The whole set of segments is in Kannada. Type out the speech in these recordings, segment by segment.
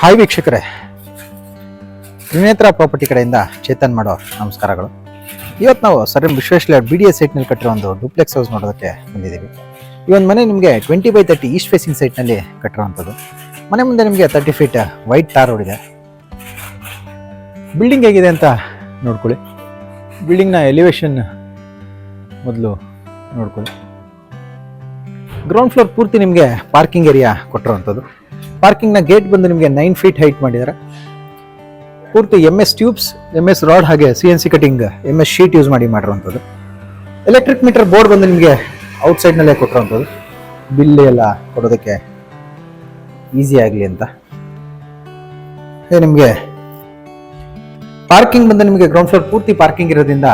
ಹಾಯ್ ವೀಕ್ಷಕರೇ, ತ್ರಿನೇತ್ರ ಪ್ರಾಪರ್ಟಿ ಕಡೆಯಿಂದ ಚೇತನ್ ಮಾಡೋ ನಮಸ್ಕಾರಗಳು. ಇವತ್ತು ನಾವು ಸರ್ ವಿಶ್ವೇಶ್ವರ BDS ಸೈಟ್ನಲ್ಲಿ ಕಟ್ಟಿರೋ ಒಂದು ಡೂಪ್ಲೆಕ್ಸ್ ಹೌಸ್ ನೋಡೋದಕ್ಕೆ ಬಂದಿದ್ದೀವಿ. ಈ ಒಂದು ಮನೆ ನಿಮಗೆ 20x30 ಈಸ್ಟ್ ಫೇಸಿಂಗ್ ಸೈಟ್ನಲ್ಲಿ ಕಟ್ಟಿರೋವಂಥದ್ದು. ಮನೆ ಮುಂದೆ ನಿಮಗೆ 30 ಫೀಟ್ ವೈಟ್ ಟಾರ್ ರೋಡ್ ಇದೆ. ಬಿಲ್ಡಿಂಗ್ ಹೇಗಿದೆ ಅಂತ ನೋಡ್ಕೊಳ್ಳಿ. ಬಿಲ್ಡಿಂಗ್ನ ಎಲಿವೇಶನ್ ಮೊದಲು ನೋಡ್ಕೊಳ್ಳಿ. ಗ್ರೌಂಡ್ ಫ್ಲೋರ್ ಪೂರ್ತಿ ನಿಮಗೆ ಪಾರ್ಕಿಂಗ್ ಏರಿಯಾ ಕೊಟ್ಟಿರೋವಂಥದ್ದು. ಪಾರ್ಕಿಂಗ್ನ ಗೇಟ್ ಬಂದು ನಿಮಗೆ 9 ಫೀಟ್ ಹೈಟ್ ಮಾಡಿದ್ದಾರೆ. ಪೂರ್ತಿ MS ಟ್ಯೂಬ್ಸ್, MS ರಾಡ್ ಹಾಗೆ CNC cutting, MS sheet use ಮಾಡಿರುವಂಥದ್ದು. ಎಲೆಕ್ಟ್ರಿಕ್ ಮೀಟರ್ ಬೋರ್ಡ್ ಬಂದು ನಿಮಗೆ ಔಟ್ಸೈಡ್ನಲ್ಲೇ ಕೊಟ್ಟಿರೋವಂಥದ್ದು. ಬಿಲ್ ಎಲ್ಲ ಕೊಡೋದಕ್ಕೆ ಈಸಿ ಆಗಲಿ ಅಂತ. ನಿಮಗೆ ಪಾರ್ಕಿಂಗ್ ಬಂದು ನಿಮಗೆ ಗ್ರೌಂಡ್ ಫ್ಲೋರ್ ಪೂರ್ತಿ ಪಾರ್ಕಿಂಗ್ ಇರೋದ್ರಿಂದ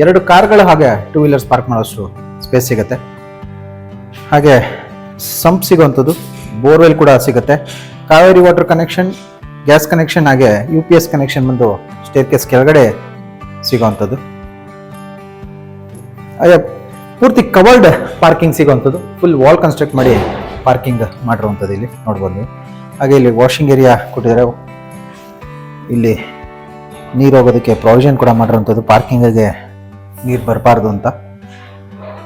2 ಕಾರ್ಗಳು ಹಾಗೆ 2 ವೀಲರ್ಸ್ ಪಾರ್ಕ್ ಮಾಡೋಷ್ಟು ಸ್ಪೇಸ್ ಸಿಗುತ್ತೆ. ಹಾಗೆ ಸಂಪ್ ಸಿಗುವಂಥದ್ದು, ಬೋರ್ವೆಲ್ ಕೂಡ ಸಿಗುತ್ತೆ. Kaveri water connection, gas connection ಹಾಗೆ UPS ಕನೆಕ್ಷನ್ ಬಂದು ಸ್ಟೇರ್ ಕೇಸ್ ಕೆಳಗಡೆ ಸಿಗುವಂಥದ್ದು. ಹಾಗೆ ಪೂರ್ತಿ ಕವರ್ಡ್ ಪಾರ್ಕಿಂಗ್ ಸಿಗುವಂಥದ್ದು. ಫುಲ್ ವಾಲ್ ಕನ್ಸ್ಟ್ರಕ್ಟ್ ಮಾಡಿ ಪಾರ್ಕಿಂಗ್ ಮಾಡಿರುವಂಥದ್ದು ಇಲ್ಲಿ ನೋಡ್ಬೋದು ನೀವು. ಹಾಗೆ ಇಲ್ಲಿ ವಾಷಿಂಗ್ ಏರಿಯಾ ಕೊಟ್ಟಿದ್ದಾರೆ. ಇಲ್ಲಿ ನೀರು ಹೋಗೋದಕ್ಕೆ ಪ್ರಾವಿಷನ್ ಕೂಡ ಮಾಡಿರುವಂಥದ್ದು, ಪಾರ್ಕಿಂಗಿಗೆ ನೀರು ಬರಬಾರ್ದು ಅಂತ.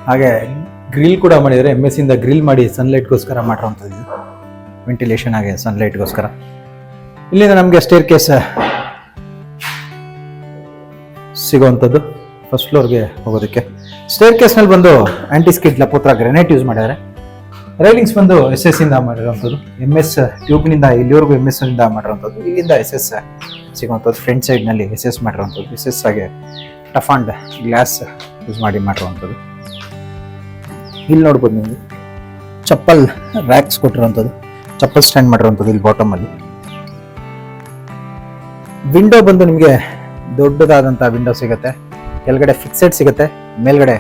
ಹಾಗೆ ಗ್ರಿಲ್ ಕೂಡ ಮಾಡಿದರೆ, MS ಇಂದ ಗ್ರಿಲ್ ಮಾಡಿ ಸನ್ಲೈಟ್ಗೋಸ್ಕರ ಮಾಡಿರುವಂಥದ್ದು, ವೆಂಟಿಲೇಷನ್ ಹಾಗೆ ಸನ್ಲೈಟ್ಗೋಸ್ಕರ. ಇಲ್ಲಿಂದ ನಮಗೆ ಸ್ಟೇರ್ ಕೇಸ್ ಸಿಗುವಂಥದ್ದು ಫಸ್ಟ್ ಫ್ಲೋರ್ಗೆ ಹೋಗೋದಕ್ಕೆ. ಸ್ಟೇರ್ ಕೇಸ್ನಲ್ಲಿ ಬಂದು ಆಂಟಿ ಸ್ಕಿಡ್ ಲಪೋತ್ರ ಗ್ರೆನೈಟ್ ಯೂಸ್ ಮಾಡಿದ್ದಾರೆ. ರೈಲಿಂಗ್ಸ್ ಬಂದು SS ಇಂದ ಮಾಡಿರುವಂಥದ್ದು. MS ಟ್ಯೂಬ್ನಿಂದ ಇಲ್ಲಿವರೆಗೂ MS ಇಂದ ಮಾಡಿರುವಂಥದ್ದು. ಇಲ್ಲಿಂದ SS ಸಿಗುವಂಥದ್ದು. ಫ್ರಂಟ್ ಸೈಡ್ನಲ್ಲಿ SS ಮಾಡಿರುವಂಥದ್ದು. SS ಹಾಗೆ ಟಫ್ ಆ್ಯಂಡ್ ಗ್ಲಾಸ್ ಯೂಸ್ ಮಾಡಿರುವಂಥದ್ದು. ಇಲ್ಲಿ ನೋಡ್ಬೋದು ನಿಮಗೆ ಚಪ್ಪಲ್ ರ್ಯಾಕ್ಸ್ ಕೊಟ್ಟಿರುವಂಥದ್ದು, ಚಪ್ಪಲ್ ಸ್ಟ್ಯಾಂಡ್ ಮಾಡಿರುವಂಥದ್ದು ಇಲ್ಲಿ ಬಾಟಮ್ ಅಲ್ಲಿ. ವಿಂಡೋ ಬಂದು ನಿಮಗೆ ದೊಡ್ಡದಾದಂಥ ವಿಂಡೋ ಸಿಗುತ್ತೆ. ಕೆಳಗಡೆ ಫಿಕ್ಸೆಡ್ ಸಿಗುತ್ತೆ, ಮೇಲ್ಗಡೆ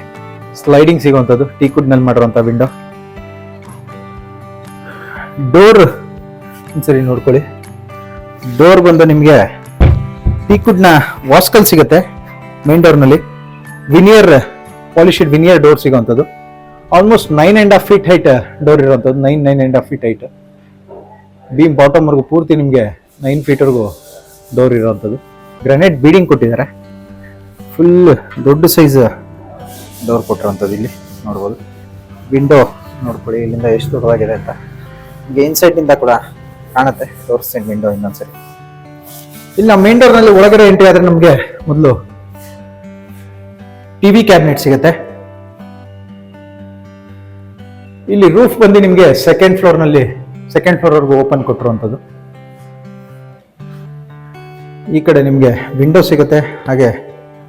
ಸ್ಲೈಡಿಂಗ್ ಸಿಗುವಂಥದ್ದು, ಟೀಕುಡ್ ನಲ್ಲಿ ಮಾಡಿರುವಂಥ ವಿಂಡೋ. ಡೋರ್ ಒಂದ್ಸರಿ ನೋಡ್ಕೊಳ್ಳಿ. ಡೋರ್ ಬಂದು ನಿಮಗೆ ಟೀಕುಡ್ ನ ವಾಸ್ಕಲ್ ಸಿಗುತ್ತೆ. ಮೇನ್ ಡೋರ್ ನಲ್ಲಿ ವಿನಿಯರ್, ಪಾಲಿಶಿಡ್ ವಿನಿಯರ್ ಡೋರ್ ಸಿಗುವಂಥದ್ದು. ಆಲ್ಮೋಸ್ಟ್ 9.5 ಫೀಟ್ ಹೈಟ್ ಡೋರ್ ಇರುವಂಥದ್ದು. 9.5 ಫೀಟ್ ಹೈಟ್. ಬೀಮ್ ಬಾಟಮ್ ವರ್ಗು ಪೂರ್ತಿ ನಿಮಗೆ 9 ಫೀಟ್ವರೆಗೂ ಡೋರ್ ಇರುವಂಥದ್ದು. ಗ್ರಾನೈಟ್ ಬೀಡಿಂಗ್ ಕೊಟ್ಟಿದ್ದಾರೆ. ಫುಲ್ ದೊಡ್ಡ ಸೈಜ್ ಡೋರ್ ಕೊಟ್ಟಿರುವಂಥದ್ದು ಇಲ್ಲಿ ನೋಡ್ಬೋದು. ವಿಂಡೋ ನೋಡ್ಕೊಳ್ಳಿ ಇಲ್ಲಿಂದ ಎಷ್ಟು ದೊಡ್ಡದಾಗಿದೆ ಅಂತ. ನಿಮಗೆ ಇನ್ಸೈಡ್ನಿಂದ ಕೂಡ ಕಾಣುತ್ತೆ. ತೋರಿಸ್ತೀನಿ ವಿಂಡೋ ಇನ್ನೊಂದ್ಸರಿ. ಇಲ್ಲಿ ನಾವು ಮೇನ್ ಡೋರ್ನಲ್ಲಿ ಒಳಗಡೆ ಎಂಟ್ರಿ ಆದರೆ ನಮಗೆ ಮೊದಲು TV ಕ್ಯಾಬಿನೆಟ್ ಸಿಗುತ್ತೆ. ಇಲ್ಲಿ ರೂಫ್ ಬಂದು ನಿಮಗೆ ಸೆಕೆಂಡ್ ಫ್ಲೋರ್ವರೆಗೂ ಓಪನ್ ಕೊಟ್ಟಿರುವಂಥದ್ದು. ಈ ಕಡೆ ನಿಮಗೆ ವಿಂಡೋ ಸಿಗುತ್ತೆ. ಹಾಗೆ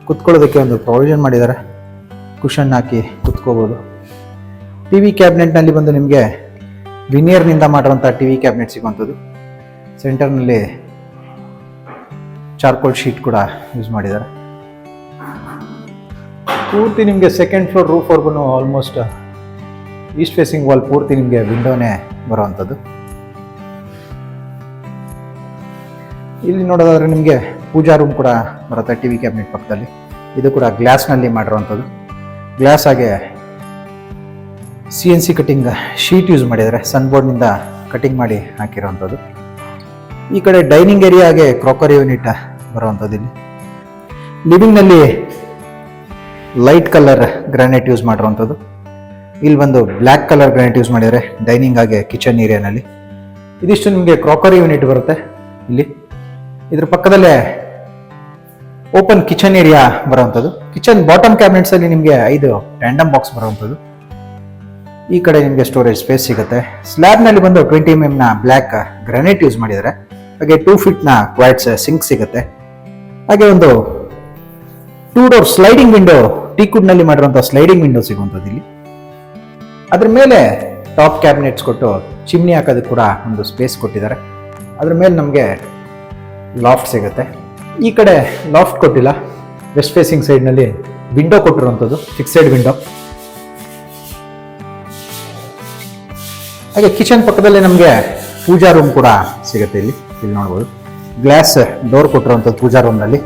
ಕುತ್ಕೊಳ್ಳೋದಕ್ಕೆ ಒಂದು ಪ್ರಾವಿಷನ್ ಮಾಡಿದ್ದಾರೆ, ಕುಷನ್ ಹಾಕಿ ಕುತ್ಕೋಬಹುದು. TV ಕ್ಯಾಬಿನೆಟ್ನಲ್ಲಿ ಬಂದು ನಿಮಗೆ ವಿನಿಯರ್ನಿಂದ ಮಾಡಿರುವಂಥ TV ಕ್ಯಾಬಿನೆಟ್ ಸಿಗುವಂಥದ್ದು. ಸೆಂಟರ್ನಲ್ಲಿ ಚಾರ್ಕೋಲ್ ಶೀಟ್ ಕೂಡ ಯೂಸ್ ಮಾಡಿದ್ದಾರೆ. ಪೂರ್ತಿ ನಿಮಗೆ ಸೆಕೆಂಡ್ ಫ್ಲೋರ್ ರೂಫ್ವರೆಗೂ ಆಲ್ಮೋಸ್ಟ್ ಈಸ್ಟ್ ಫೇಸಿಂಗ್ ವಾಲ್ ಪೂರ್ತಿ ನಿಮಗೆ ವಿಂಡೋನೇ ಬರುವಂಥದ್ದು. ಇಲ್ಲಿ ನೋಡೋದಾದ್ರೆ ನಿಮಗೆ ಪೂಜಾ ರೂಮ್ ಕೂಡ ಬರುತ್ತೆ TV ಕ್ಯಾಬಿನೆಟ್ ಪಕ್ಕದಲ್ಲಿ. ಇದು ಕೂಡ ಗ್ಲಾಸ್ನಲ್ಲಿ ಮಾಡಿರುವಂಥದ್ದು. ಗ್ಲಾಸ್ ಹಾಗೆ CNC ಕಟಿಂಗ್ ಶೀಟ್ ಯೂಸ್ ಮಾಡಿದ್ದಾರೆ. ಸನ್ಬೋರ್ಡ್ನಿಂದ ಕಟಿಂಗ್ ಮಾಡಿ ಹಾಕಿರುವಂಥದ್ದು. ಈ ಕಡೆ ಡೈನಿಂಗ್ ಏರಿಯಾ ಹಾಗೆ ಕ್ರಾಕರಿ ಯೂನಿಟ್ ಬರುವಂಥದ್ದು. ಇಲ್ಲಿ ಲಿವಿಂಗ್ನಲ್ಲಿ ಲೈಟ್ ಕಲರ್ ಗ್ರಾನೈಟ್ ಯೂಸ್ ಮಾಡಿರುವಂಥದ್ದು. ಇಲ್ಲಿ ಬಂದು ಬ್ಲ್ಯಾಕ್ ಕಲರ್ ಗ್ರಾನೈಟ್ ಯೂಸ್ ಮಾಡಿದರೆ ಡೈನಿಂಗ್ ಹಾಗೆ ಕಿಚನ್ ಏರಿಯಾನಲ್ಲಿ. ಇದಿಷ್ಟು ನಿಮಗೆ ಕ್ರಾಕರಿ ಯೂನಿಟ್ ಬರುತ್ತೆ. ಇಲ್ಲಿ ಇದ್ರ ಪಕ್ಕದಲ್ಲೇ ಓಪನ್ ಕಿಚನ್ ಏರಿಯಾ ಬರುವಂಥದ್ದು. ಕಿಚನ್ ಬಾಟಮ್ ಕ್ಯಾಬಿನೆಟ್ಸ್ ಅಲ್ಲಿ ನಿಮಗೆ 5 ಟ್ಯಾಂಡಮ್ ಬಾಕ್ಸ್ ಬರುವಂಥದ್ದು. ಈ ಕಡೆ ನಿಮಗೆ ಸ್ಟೋರೇಜ್ ಸ್ಪೇಸ್ ಸಿಗುತ್ತೆ. ಸ್ಲ್ಯಾಬ್ ನಲ್ಲಿ ಬಂದು 20 mm ನ ಬ್ಲ್ಯಾಕ್ ಗ್ರಾನೈಟ್ ಯೂಸ್ ಮಾಡಿದ್ದಾರೆ. ಹಾಗೆ 2 ಫೀಟ್ ನ ಕ್ವಾಟ್ಸ್ ಸಿಂಕ್ ಸಿಗುತ್ತೆ. ಹಾಗೆ ಒಂದು 2 ಡೋರ್ ಸ್ಲೈಡಿಂಗ್ ವಿಂಡೋ, ಟೀಕುಡ್ ನಲ್ಲಿ ಮಾಡಿರುವಂತಹ ಸ್ಲೈಡಿಂಗ್ ವಿಂಡೋ ಸಿಗುವಂಥದ್ದು ಇಲ್ಲಿ. ಅದ್ರ ಮೇಲೆ ಟಾಪ್ ಕ್ಯಾಬಿನೆಟ್ಸ್ ಕೊಟ್ಟು ಚಿಮ್ನಿ ಹಾಕೋದಕ್ಕೆ ಕೂಡ ಒಂದು ಸ್ಪೇಸ್ ಕೊಟ್ಟಿದ್ದಾರೆ. ಅದ್ರ ಮೇಲೆ ನಮಗೆ ಲಾಫ್ಟ್ ಸಿಗುತ್ತೆ. ಈ ಕಡೆ ಲಾಫ್ಟ್ ಕೊಟ್ಟಿಲ್ಲ. ವೆಸ್ಟ್ ಫೇಸಿಂಗ್ ಸೈಡ್ನಲ್ಲಿ ವಿಂಡೋ ಕೊಟ್ಟಿರುವಂಥದ್ದು, ಫಿಕ್ಸೆಡ್ ವಿಂಡೋ. ಹಾಗೆ ಕಿಚನ್ ಪಕ್ಕದಲ್ಲೇ ನಮಗೆ ಪೂಜಾ ರೂಮ್ ಕೂಡ ಸಿಗುತ್ತೆ. ಇಲ್ಲಿ ನೋಡ್ಬೋದು ಗ್ಲಾಸ್ ಡೋರ್ ಕೊಟ್ಟಿರುವಂಥದ್ದು ಪೂಜಾ ರೂಮ್ನಲ್ಲಿ.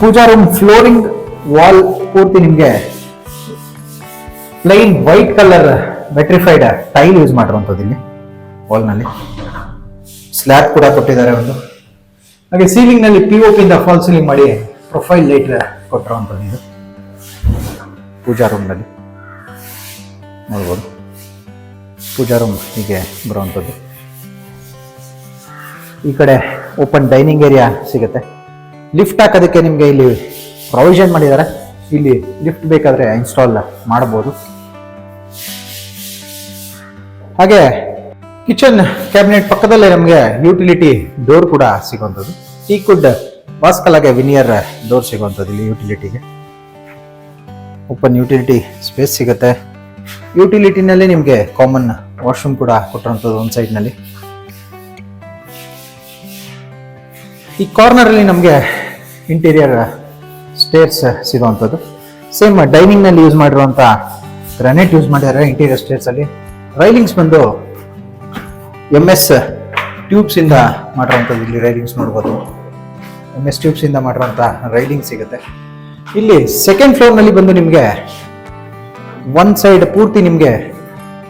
ಪೂಜಾ ರೂಮ್ ಫ್ಲೋರಿಂಗ್ ವಾಲ್ ಪೂರ್ತಿ ನಿಮಗೆ plain white colour vitrified tile use ಮಾಡಿರುವಂಥದ್ದು ಇಲ್ಲಿ ವಾಲ್ನಲ್ಲಿ. ಸ್ಲ್ಯಾಬ್ ಕೂಡ ಕೊಟ್ಟಿದ್ದಾರೆ ಒಂದು. ಹಾಗೆ ಸೀಲಿಂಗ್ ನಲ್ಲಿ POP ಇಂದ ಫಾಲ್ ಸೀಲಿಂಗ್ ಮಾಡಿ ಪ್ರೊಫೈಲ್ ಲೈಟ್ ಕೊಟ್ಟಿರುವಂಥದ್ದು ಇದು ಪೂಜಾ ರೂಮ್ ನಲ್ಲಿ ನೋಡ್ಬೋದು. ಪೂಜಾ ರೂಮ್ ಹೀಗೆ ಬರುವಂಥದ್ದು. ಈ ಕಡೆ ಓಪನ್ ಡೈನಿಂಗ್ ಏರಿಯಾ ಸಿಗುತ್ತೆ. ಲಿಫ್ಟ್ ಹಾಕೋದಕ್ಕೆ ನಿಮಗೆ ಇಲ್ಲಿ ಪ್ರೊವಿಷನ್ ಮಾಡಿದ್ದಾರೆ. ಇಲ್ಲಿ ಲಿಫ್ಟ್ ಬೇಕಾದ್ರೆ ಇನ್ಸ್ಟಾಲ್ ಮಾಡಬಹುದು. ಹಾಗೆ ಕಿಚನ್ ಕ್ಯಾಬಿನೆಟ್ ಪಕ್ಕದಲ್ಲೇ ನಮಗೆ ಯುಟಿಲಿಟಿ ಡೋರ್ ಕೂಡ ಸಿಗುವಂಥದ್ದು. ಈ ಕುಡ್ ವಾಸ್ಕಲಾಗೆ ವಿನಿಯರ್ ಡೋರ್ ಸಿಗುವಂಥದ್ದು ಇಲ್ಲಿ ಯುಟಿಲಿಟಿಗೆ. ಓಪನ್ ಯುಟಿಲಿಟಿ ಸ್ಪೇಸ್ ಸಿಗುತ್ತೆ. ಯುಟಿಲಿಟಿನಲ್ಲಿ ನಿಮಗೆ ಕಾಮನ್ ವಾಶ್ರೂಮ್ ಕೂಡ ಕೊಟ್ಟಿರುವಂಥದ್ದು ಒಂದು ಸೈಡ್ನಲ್ಲಿ. ಈ ಕಾರ್ನರ್ ಅಲ್ಲಿ ನಮಗೆ ಇಂಟೀರಿಯರ್ ಸ್ಟೇರ್ಸ್ ಸಿಗುವಂಥದ್ದು. ಸೇಮ್ ಡೈನಿಂಗ್ ನಲ್ಲಿ ಯೂಸ್ ಮಾಡಿರುವಂಥ ಗ್ರಾನೈಟ್ ಯೂಸ್ ಮಾಡಿದ್ದಾರೆ ಇಂಟೀರಿಯರ್ ಸ್ಟೇರ್ಸ್ ಅಲ್ಲಿ. ರೈಲಿಂಗ್ಸ್ ಬಂದು MS ಟ್ಯೂಬ್ಸ್ ಇಂದ ಮಾಡಿರುವಂಥದ್ದು. ಇಲ್ಲಿ ರೈಲಿಂಗ್ಸ್ ನೋಡ್ಬೋದು. MS ಟ್ಯೂಬ್ಸ್ ಇಂದ ಮಾಡಿರುವಂಥ ರೈಲಿಂಗ್ ಸಿಗುತ್ತೆ. ಇಲ್ಲಿ ಸೆಕೆಂಡ್ ಫ್ಲೋರ್ ನಲ್ಲಿ ಬಂದು ನಿಮಗೆ ಒಂದ್ ಸೈಡ್ ಪೂರ್ತಿ ನಿಮಗೆ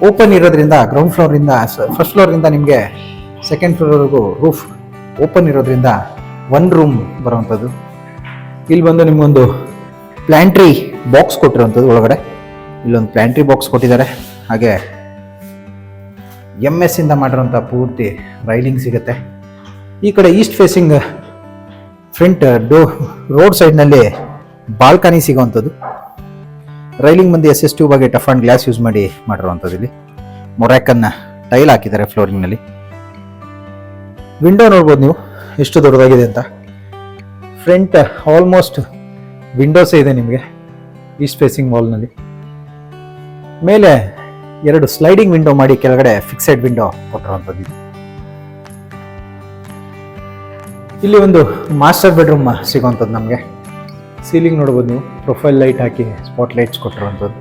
ಓಪನ್ ಇರೋದ್ರಿಂದ ಗ್ರೌಂಡ್ ಫ್ಲೋರ್ ಇಂದ ಫಸ್ಟ್ ಫ್ಲೋರ್ ಇಂದ ನಿಮಗೆ ಸೆಕೆಂಡ್ ಫ್ಲೋರ್ವರೆಗೂ ರೂಫ್ ಓಪನ್ ಇರೋದ್ರಿಂದ ಒನ್ ರೂಮ್ ಬರುವಂಥದ್ದು. ಇಲ್ಲಿ ಬಂದು ನಿಮ್ಗೊಂದು ಪ್ಲಾಂಟ್ರಿ ಬಾಕ್ಸ್ ಕೊಟ್ಟಿರುವಂಥದ್ದು. ಒಳಗಡೆ ಇಲ್ಲೊಂದು ಪ್ಲಾಂಟ್ರಿ ಬಾಕ್ಸ್ ಕೊಟ್ಟಿದ್ದಾರೆ. ಹಾಗೆ MS ಇಂದ ಮಾಡಿರೋಂಥ ಪೂರ್ತಿ ರೈಲಿಂಗ್ ಸಿಗುತ್ತೆ. ಈ ಕಡೆ ಈಸ್ಟ್ ಫೇಸಿಂಗ್ ಫ್ರಂಟ್ ರೋಡ್ ಸೈಡ್ನಲ್ಲಿ ಬಾಲ್ಕನಿ ಸಿಗುವಂಥದ್ದು. ರೈಲಿಂಗ್ ಬಂದು SS ಟ್ಯೂಬ್ ಆಗಿ ಟಫ್ ಅಂಡ್ ಗ್ಲಾಸ್ ಯೂಸ್ ಮಾಡಿ ಮಾಡಿರುವಂಥದ್ದು. ಇಲ್ಲಿ ಮೊರಾಕನ್ನ ಟೈಲ್ ಹಾಕಿದ್ದಾರೆ ಫ್ಲೋರಿಂಗ್ನಲ್ಲಿ. ವಿಂಡೋ ನೋಡ್ಬೋದು ನೀವು ಎಷ್ಟು ದೊಡ್ಡದಾಗಿದೆ ಅಂತ. ಫ್ರಂಟ್ ಆಲ್ಮೋಸ್ಟ್ ವಿಂಡೋಸೇ ಇದೆ ನಿಮಗೆ ಈಸ್ಟ್ ಫೇಸಿಂಗ್ ವಾಲ್ನಲ್ಲಿ. ಮೇಲೆ ಎರಡು ಸ್ಲೈಡಿಂಗ್ ವಿಂಡೋ ಮಾಡಿ ಕೆಳಗಡೆ ಫಿಕ್ಸೆಡ್ ವಿಂಡೋ ಕೊಟ್ಟಿರುವಂಥದ್ದು. ಇಲ್ಲಿ ಒಂದು ಮಾಸ್ಟರ್ ಬೆಡ್ರೂಮ್ ಸಿಗುವಂಥದ್ದು ನಮಗೆ. ಸೀಲಿಂಗ್ ನೋಡ್ಬೋದು ನೀವು, ಪ್ರೊಫೈಲ್ ಲೈಟ್ ಹಾಕಿ ಸ್ಪಾಟ್ ಲೈಟ್ಸ್ ಕೊಟ್ಟಿರುವಂಥದ್ದು.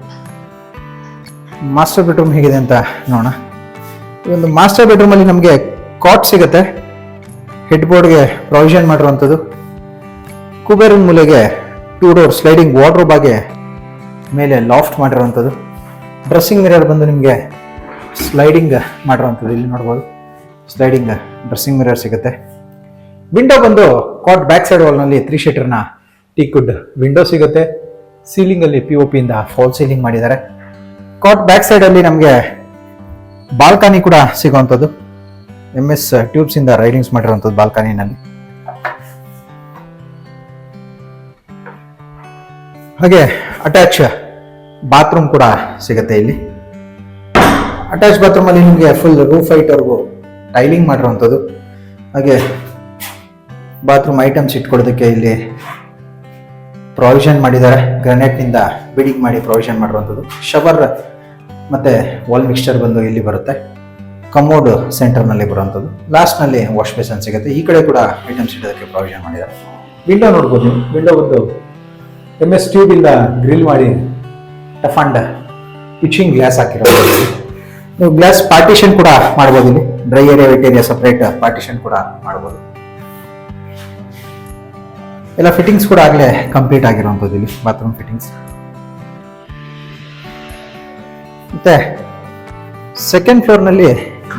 ಮಾಸ್ಟರ್ ಬೆಡ್ರೂಮ್ ಹೇಗಿದೆ ಅಂತ ನೋಡೋಣ. ಈ ಒಂದು ಮಾಸ್ಟರ್ ಬೆಡ್ರೂಮ್ ಅಲ್ಲಿ ನಮಗೆ ಕಾಟ್ ಸಿಗುತ್ತೆ. ಹೆಡ್ ಬೋರ್ಡ್ಗೆ ಪ್ರೊವಿಷನ್ ಮಾಡಿರುವಂಥದ್ದು. ಕುಬೇರನ್ ಮೂಲೆಗೆ 2 ಡೋರ್ ಸ್ಲೈಡಿಂಗ್ ವಾರ್ಡ್ರೋಬ್ ಆಗಿ ಮೇಲೆ ಲಾಫ್ಟ್ ಮಾಡಿರುವಂಥದ್ದು. ಡ್ರೆಸ್ಸಿಂಗ್ ಮಿರರ್ ಬಂದು ನಿಮಗೆ ಸ್ಲೈಡಿಂಗ್ ಮಾಡಿರುವಂಥದ್ದು. ಇಲ್ಲಿ ನೋಡ್ಬೋದು ಸ್ಲೈಡಿಂಗ್ ಡ್ರೆಸ್ಸಿಂಗ್ ಮಿರರ್ ಸಿಗುತ್ತೆ. ವಿಂಡೋ ಬಂದು ಕಾಟ್ ಬ್ಯಾಕ್ ಸೈಡ್ ವಾಲ್ನಲ್ಲಿ 3 ಶೀಟರ್ನ ಟೀಕುಡ್ ವಿಂಡೋ ಸಿಗುತ್ತೆ. ಸೀಲಿಂಗ್ ಅಲ್ಲಿ POP ಇಂದ ಫಾಲ್ ಸೀಲಿಂಗ್ ಮಾಡಿದ್ದಾರೆ. ಕಾಟ್ ಬ್ಯಾಕ್ ಸೈಡ್ ಅಲ್ಲಿ ನಮಗೆ ಬಾಲ್ಕನಿ ಕೂಡ ಸಿಗುವಂಥದ್ದು. MS ಟ್ಯೂಬ್ಸ್ ಇಂದ ರೈಲಿಂಗ್ಸ್ ಮಾಡಿರುವಂಥದ್ದು ಬಾಲ್ಕನಿನಲ್ಲಿ. ಹಾಗೆ ಅಟ್ಯಾಚ್ ಬಾತ್ರೂಮ್ ಕೂಡ ಸಿಗುತ್ತೆ. ಇಲ್ಲಿ ಅಟ್ಯಾಚ್ ಬಾತ್ರೂಮ್ ಅಲ್ಲಿ ನಿಮಗೆ ಫುಲ್ ರೂಫ್ ಹೈಟ್ ವರೆಗೂ ಟೈಲಿಂಗ್ ಮಾಡಿರುವಂಥದ್ದು. ಹಾಗೆ ಬಾತ್ರೂಮ್ ಐಟಮ್ಸ್ ಇಟ್ಕೊಳ್ಳೋದಕ್ಕೆ ಇಲ್ಲಿ ಪ್ರೊವಿಷನ್ ಮಾಡಿದ್ದಾರೆ. ಗ್ರಾನೈಟ್ ನಿಂದ ಬಿಡಿಂಗ್ ಮಾಡಿ ಪ್ರೊವಿಷನ್ ಮಾಡಿರುವಂಥದ್ದು. ಶವರ್ ಮತ್ತೆ ವಾಲ್ ಮಿಕ್ಸ್ಚರ್ ಬಂದು ಇಲ್ಲಿ ಬರುತ್ತೆ. ಕಮೋಡ್ ಸೆಂಟರ್ ನಲ್ಲಿ ಬರುವಂಥದ್ದು. ಲಾಸ್ಟ್ ನಲ್ಲಿ ವಾಶ್ ಬೇಸನ್ ಸಿಗುತ್ತೆ. ಈ ಕಡೆ ಕೂಡ ಐಟಮ್ಸ್ ಇಡೋದಕ್ಕೆ ಪ್ರೊವಿಷನ್ ಮಾಡಿದ್ದಾರೆ. ವಿಂಡೋ ನೋಡ್ಬೋದು ನೀವು. ವಿಂಡೋ ಬಂದು MS ಟ್ಯೂಬ್ ಇಂದ ಗ್ರಿಲ್ ಮಾಡಿ ಟಫ್ ಅಂಡ್ ಪಿಚಿಂಗ್ ಗ್ಲಾಸ್ ಹಾಕಿರೋದು. ನೀವು ಗ್ಲಾಸ್ ಪಾರ್ಟಿಷನ್ ಕೂಡ ಮಾಡ್ಬೋದು. ಇಲ್ಲಿ dry area wet area separate partition ಕೂಡ ಮಾಡ್ಬೋದು. ಎಲ್ಲ ಫಿಟ್ಟಿಂಗ್ಸ್ ಕೂಡ ಆಗಲೇ ಕಂಪ್ಲೀಟ್ ಆಗಿರುವಂಥದ್ದು ಇಲ್ಲಿ ಬಾತ್ರೂಮ್ ಫಿಟ್ಟಿಂಗ್ಸ್. ಮತ್ತೆ ಸೆಕೆಂಡ್ ಫ್ಲೋರ್ ನಲ್ಲಿ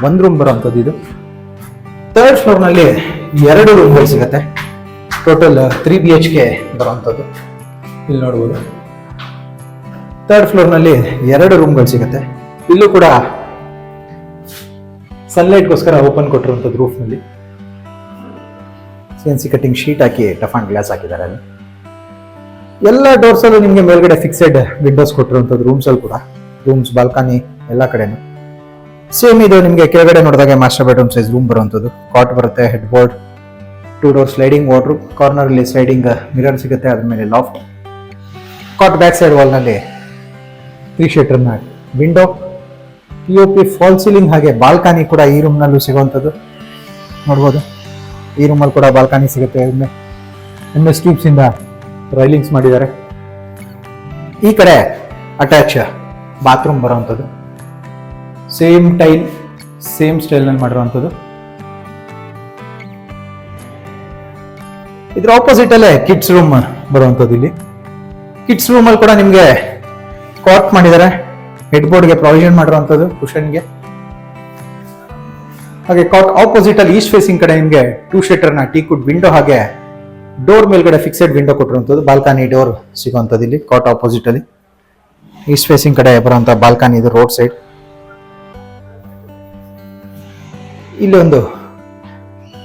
ಒಂದು ರೂಮ್ ಬರುವಂಥದ್ದು. ಇದು ಥರ್ಡ್ ಫ್ಲೋರ್ ನಲ್ಲಿ 2 ರೂಮ್ಗಳು ಸಿಗುತ್ತೆ. ಟೋಟಲ್ 3 BHK ಬರುವಂಥದ್ದು. ಇಲ್ಲಿ ನೋಡ್ಬೋದು ಥರ್ಡ್ ಫ್ಲೋರ್ ನಲ್ಲಿ 2 ರೂಮ್ಗಳು ಸಿಗುತ್ತೆ. ಇಲ್ಲೂ ಕೂಡ ಸನ್ಲೈಟ್ಗೋಸ್ಕರ ಓಪನ್ ಕೊಟ್ಟಿರುವಂಥದ್ದು. ರೂಫ್ ನಲ್ಲಿ CNC cutting sheet hockey tough and glass ಹಾಕಿದ್ದಾರೆ. ಅಲ್ಲಿ ಎಲ್ಲ ಡೋರ್ಸ್ ಅಲ್ಲೂ ನಿಮಗೆ ಮೇಲ್ಗಡೆ ಫಿಕ್ಸೆಡ್ ವಿಂಡೋಸ್ ಕೊಟ್ಟಿರುವಂಥದ್ದು. ರೂಮ್ಸ್ ಅಲ್ಲಿ ಕೂಡ ರೂಮ್ಸ್ ಬಾಲ್ಕನಿ ಎಲ್ಲ ಕಡೆನೂ ಸೇಮ್ ಇದು. ನಿಮಗೆ ಕೆಳಗಡೆ ನೋಡಿದಾಗ ಮಾಸ್ಟರ್ ಬೆಡ್ರೂಮ್ ಸೈಜ್ ರೂಮ್ ಬರುವಂಥದ್ದು. ಕಾಟ್ ಬರುತ್ತೆ, head board, 2 door sliding wardrobe, corner ಅಲ್ಲಿ ಸ್ಲೈಡಿಂಗ್ ಮಿರರ್ ಸಿಗುತ್ತೆ. ಅದ್ರ ಮೇಲೆ ಲಾಫ್ಟ್. ಕಾಟ್ ಬ್ಯಾಕ್ ಸೈಡ್ ವಾಲ್ ನಲ್ಲಿ 3 ಶೀಟರ್ನ ವಿಂಡೋ, POP ಫಾಲ್ ಸೀಲಿಂಗ್. ಹಾಗೆ ಬಾಲ್ಕನಿ ಕೂಡ ಈ ರೂಮ್ ನಲ್ಲೂ ಸಿಗುವಂಥದ್ದು ನೋಡ್ಬೋದು. ಈ ರೂಮಲ್ಲಿ ಕೂಡ ಬಾಲ್ಕನಿ ಸಿಗುತ್ತೆ. MS ಟ್ಯೂಬ್ಸ್ ಇಂದ ರೈಲಿಂಗ್ಸ್ ಮಾಡಿದ್ದಾರೆ. ಈ ಕಡೆ ಅಟ್ಯಾಚ್ ಬಾತ್ರೂಮ್ ಬರುವಂಥದ್ದು. ಸೇಮ್ ಟೈಲ್ ಸೇಮ್ ಸ್ಟೈಲ್ ನಲ್ಲಿ ಮಾಡಿರುವಂಥದ್ದು. ಇದ್ರ ಆಪೋಸಿಟ್ ಅಲ್ಲೇ ಕಿಡ್ಸ್ ರೂಮ್ ಬರುವಂಥದ್ದು. ಇಲ್ಲಿ ಕಿಡ್ಸ್ ರೂಮ್ ಅಲ್ಲಿ ಕೂಡ ನಿಮ್ಗೆ ಕಾಟ್ ಮಾಡಿದ್ದಾರೆ. ಹೆಡ್ ಬೋರ್ಡ್ಗೆ ಪ್ರೊವಿಷನ್ ಮಾಡಿರುವಂಥದ್ದು. ಕುಷನ್ಗೆ ಹಾಗೆ ಕಾಟ್ ಆಪೋಸಿಟ್ ಅಲ್ಲಿ ಈಸ್ಟ್ ಫೇಸಿಂಗ್ ಕಡೆ ನಿಮಗೆ 2 ಶೀಟರ್ನ ಟೀಕುಡ್ ವಿಂಡೋ ಹಾಗೆ ಡೋರ್ ಮೇಲ್ಗಡೆ ಫಿಕ್ಸೆಡ್ ವಿಂಡೋ ಕೊಟ್ಟಿರುವಂಥದ್ದು, ಬಾಲ್ಕನಿ ಡೋರ್ ಸಿಗುವಂಥದ್ದು ಇಲ್ಲಿ ಕಾಟ್ ಆಪೋಸಿಟ್ ಅಲ್ಲಿ. ಈಸ್ಟ್ ಫೇಸಿಂಗ್ ಕಡೆ ಬರುವಂತ ಬಾಲ್ಕನಿ ಇದು ರೋಡ್ ಸೈಡ್. ಇಲ್ಲಿ ಒಂದು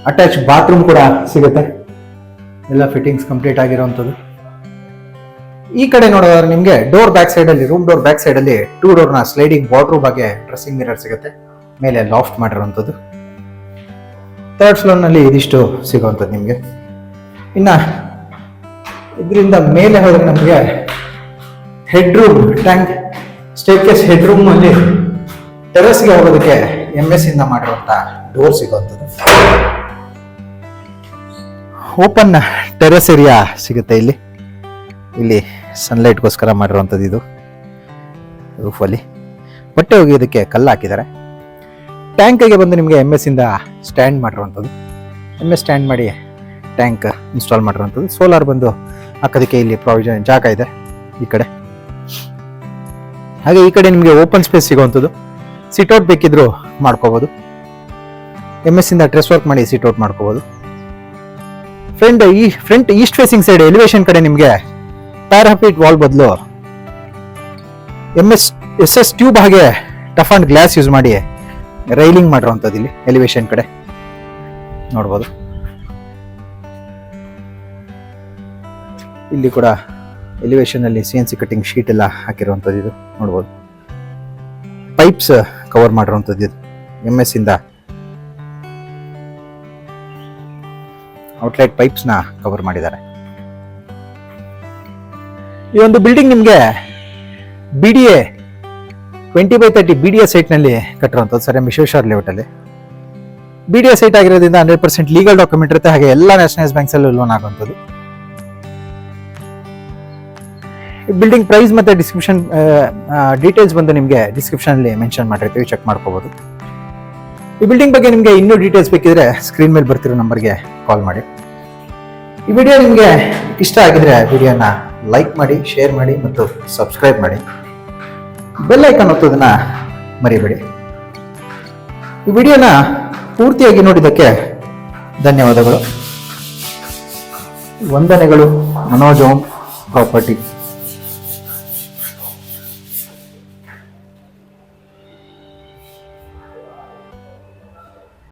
ಅಟ್ಯಾಚ್ ಬಾತ್ರೂಮ್ ಕೂಡ ಸಿಗುತ್ತೆ, ಎಲ್ಲ ಫಿಟ್ಟಿಂಗ್ಸ್ ಕಂಪ್ಲೀಟ್ ಆಗಿರುವಂಥದ್ದು. ಈ ಕಡೆ ನೋಡೋದಾದ್ರೆ ನಿಮಗೆ ಡೋರ್ ಬ್ಯಾಕ್ ಸೈಡ್ ಅಲ್ಲಿ, ರೂಮ್ ಡೋರ್ ಬ್ಯಾಕ್ ಸೈಡ್ ಅಲ್ಲಿ 2 ಡೋರ್ನ ಸ್ಲೈಡಿಂಗ್ ವಾರ್ಡ್ರೋಬ್ ಹಾಗೆ ಡ್ರೆಸ್ಸಿಂಗ್ ಮಿರರ್ ಸಿಗುತ್ತೆ, ಮೇಲೆ ಲಾಫ್ಟ್ ಮಾಡಿರುವಂಥದ್ದು. 3rd ಫ್ಲೋರ್ ನಲ್ಲಿ ಇದಿಷ್ಟು ಸಿಗುವಂಥದ್ದು ನಿಮಗೆ. ಇನ್ನ ಇದರಿಂದ ಮೇಲೆ ಹೋದ್ರೆ ನಮಗೆ head room tank staircase head room ಅಲ್ಲಿ ಟೆರೆಸ್ಗೆ ಹೋಗೋದಕ್ಕೆ MS ಇಂದ ಮಾಡಿರುವಂತ ಡೋರ್ ಸಿಗುವಂಥದ್ದು. ಓಪನ್ ಟೆರೆಸ್ ಏರಿಯಾ ಸಿಗುತ್ತೆ ಇಲ್ಲಿ. ಇಲ್ಲಿ ಸನ್ಲೈಟ್ಗೋಸ್ಕರ ಮಾಡಿರುವಂಥದ್ದು ಇದು ರೂಫಲ್ಲಿ. ಬಟ್ಟೆ ಒಗೆಯೋದಕ್ಕೆ ಕಲ್ಲು ಹಾಕಿದ್ದಾರೆ. ಟ್ಯಾಂಕಿಗೆ ಬಂದು ನಿಮಗೆ MS ಇಂದ ಸ್ಟ್ಯಾಂಡ್ ಮಾಡಿರುವಂಥದ್ದು, MS ಸ್ಟ್ಯಾಂಡ್ ಮಾಡಿ ಟ್ಯಾಂಕ್ ಇನ್ಸ್ಟಾಲ್ ಮಾಡಿರುವಂಥದ್ದು. ಸೋಲಾರ್ ಬಂದು ಹಾಕೋದಕ್ಕೆ ಇಲ್ಲಿ ಪ್ರಾವಿಷನ್ ಜಾಗ ಇದೆ ಈ ಕಡೆ. ಹಾಗೆ ಈ ಕಡೆ ನಿಮಗೆ ಓಪನ್ ಸ್ಪೇಸ್ ಸಿಗುವಂಥದ್ದು, ಸಿಟ್ಔಟ್ ಬೇಕಿದ್ರು ಮಾಡ್ಕೋಬಹುದು. MS ಇಂದ ಟ್ರೆಸ್ ವರ್ಕ್ ಮಾಡಿ ಸಿಟ್ಔಟ್ ಮಾಡ್ಕೋಬಹುದು. Front East facing side elevation ಕಡೆ ನಿಮಗೆ ಪ್ಯಾರಾಪೀಟ್ ವಾಲ್ ಬದಲು SS ಟ್ಯೂಬ್ ಹಾಗೆ ಟಫ್ ಅಂಡ್ ಗ್ಲಾಸ್ ಯೂಸ್ ಮಾಡಿ ರೈಲಿಂಗ್ ಮಾಡಿರುವಂಥದ್ದು ಇಲ್ಲಿ ಎಲಿವೇಶನ್ ಕಡೆ ನೋಡ್ಬೋದು. ಇಲ್ಲಿ ಕೂಡ ಎಲಿವೇಶನ್ ಅಲ್ಲಿ CNC ಕಟಿಂಗ್ ಶೀಟ್ ಎಲ್ಲ ಹಾಕಿರುವಂಥದ್ದು ಇದು ನೋಡ್ಬೋದು. ಪೈಪ್ಸ್ ಕವರ್ ಮಾಡಿರುವಂಥದ್ದು ಇದು MS ಇಂದ ಔಟ್ಲೆಟ್ ಪೈಪ್ಸ್ ನ ಕವರ್ ಮಾಡಿದ್ದಾರೆ. ಈ ಒಂದು ಬಿಲ್ಡಿಂಗ್ ನಿಮಗೆ BDA 20/30 BDA ಸೈಟ್ ನಲ್ಲಿ ಕಟ್ಟಿರುವಂಥದ್ದು, ಸರ್ ವಿಶ್ವೇಶ್ವರ ಲೇಔಟ್ ಅಲ್ಲಿ. BDA ಸೈಟ್ ಆಗಿರೋದ್ರಿಂದ 100% ಲೀಗಲ್ ಡಾಕ್ಯುಮೆಂಟ್ ಇರುತ್ತೆ, ಹಾಗೆ ಎಲ್ಲ ನ್ಯಾಷನಲೈಸ್ ಬ್ಯಾಂಕ್ಸ್ ಅಲ್ಲೂ ಲೋನ್ ಆಗುವಂಥದ್ದು. ಬಿಲ್ಡಿಂಗ್ ಪ್ರೈಸ್ ಮತ್ತೆ ಡಿಸ್ಕ್ರಿಪ್ಷನ್ ಡೀಟೇಲ್ಸ್ ಬಂದು ನಿಮಗೆ ಡಿಸ್ಕ್ರಿಪ್ಷನ್ ಅಲ್ಲಿ ಮೆನ್ಷನ್ ಮಾಡಿರ್ತೀವಿ, ಚೆಕ್ ಮಾಡ್ಕೋಬಹುದು. ಈ ಬಿಲ್ಡಿಂಗ್ ಬಗ್ಗೆ ನಿಮಗೆ ಇನ್ನೂ ಡೀಟೇಲ್ಸ್ ಬೇಕಿದ್ರೆ ಸ್ಕ್ರೀನ್ ಮೇಲೆ ಬರ್ತಿರೋ ನಂಬರ್ಗೆ ಕಾಲ್ ಮಾಡಿ. ಈ ವಿಡಿಯೋ ನಿಮಗೆ ಇಷ್ಟ ಆಗಿದ್ರೆ ವಿಡಿಯೋನ ಲೈಕ್ ಮಾಡಿ, ಶೇರ್ ಮಾಡಿ ಮತ್ತು ಸಬ್ಸ್ಕ್ರೈಬ್ ಮಾಡಿ. ಬೆಲ್ ಐಕಾನ್ ಒತ್ತೋದನ್ನ ಮರಿಬೇಡಿ. ಈ ವಿಡಿಯೋನ ಪೂರ್ತಿಯಾಗಿ ನೋಡಿದ್ದಕ್ಕೆ ಧನ್ಯವಾದಗಳು. ವಂದನೆಗಳು. ಮನೋಜ್ ಓಂ ಪ್ರಾಪರ್ಟಿ.